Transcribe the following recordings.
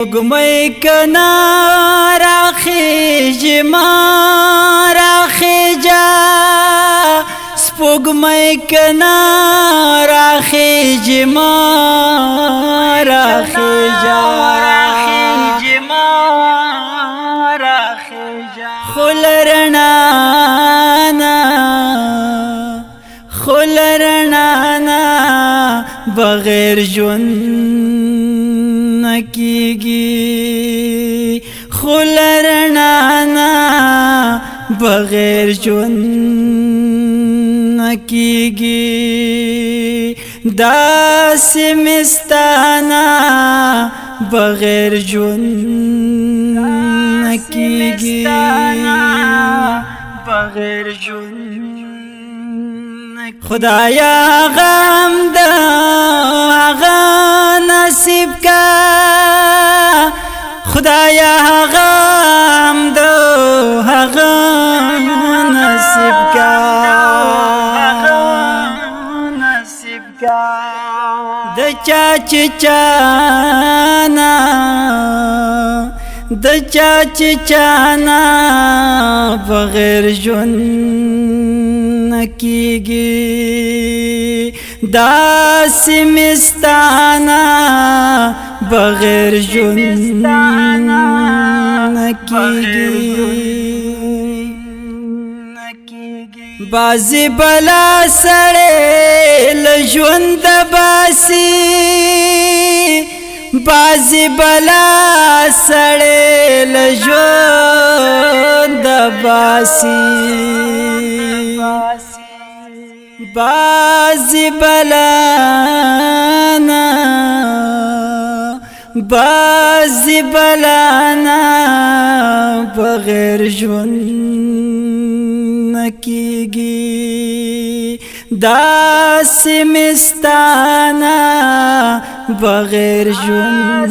گمای کنا راخیج ما راخیجا سپوگمای کنا راخیج ما راخیجا خلرنانا بغیر جون نکیگی خلرنانا بغیر جون نکیگی داس مستانا بغیر جون نکیگی بغیر جون خدایا غم دا آغا نصیب کا خدایا غم دا آغا نصیب کا د چاچ چانا د چاچ چانا بغیر جون نکیگی داس مستانا بغیر جون نکیگی بازی بلا سڑے لجوند باسی بازی بلا سڑے لجوند باسی بازی بلانا بازی بلانا بغیر جون نکیگی داس مستانا بغیر جون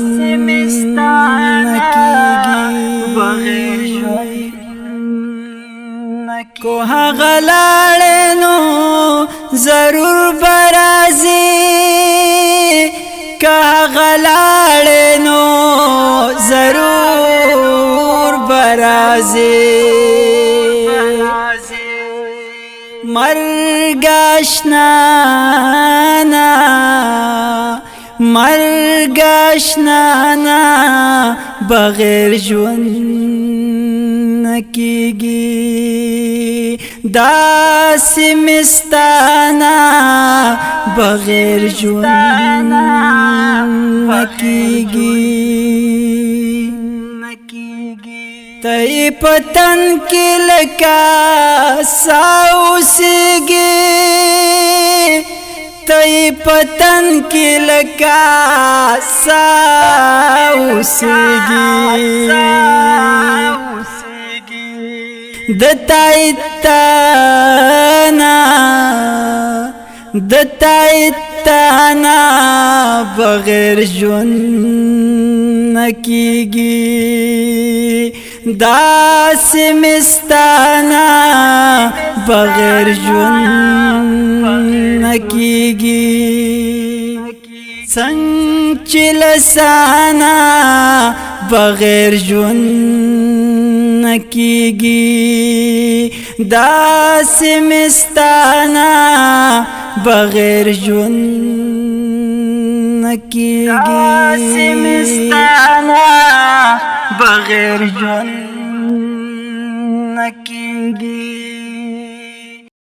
نکیگی کوہ غلاڑے نو ضرور برازی کوہ غلاڑے نو ضرور برازی مرگاشنانا مرگاشنانا بغیر جون نکیگی داس مستانا بغیر جون نکیگی تئی پتن کی لکا ساؤسیگی تئی پتن کی لکا ساؤسیگی دتائی تانا دتائی تانا بغیر جون نکیگی داس مستانا بغیر جون نکیگی سنگ چلسانا بغیر جون نکیگی داس مستانا بغیر جون نکیگی بغیر جون نکیگی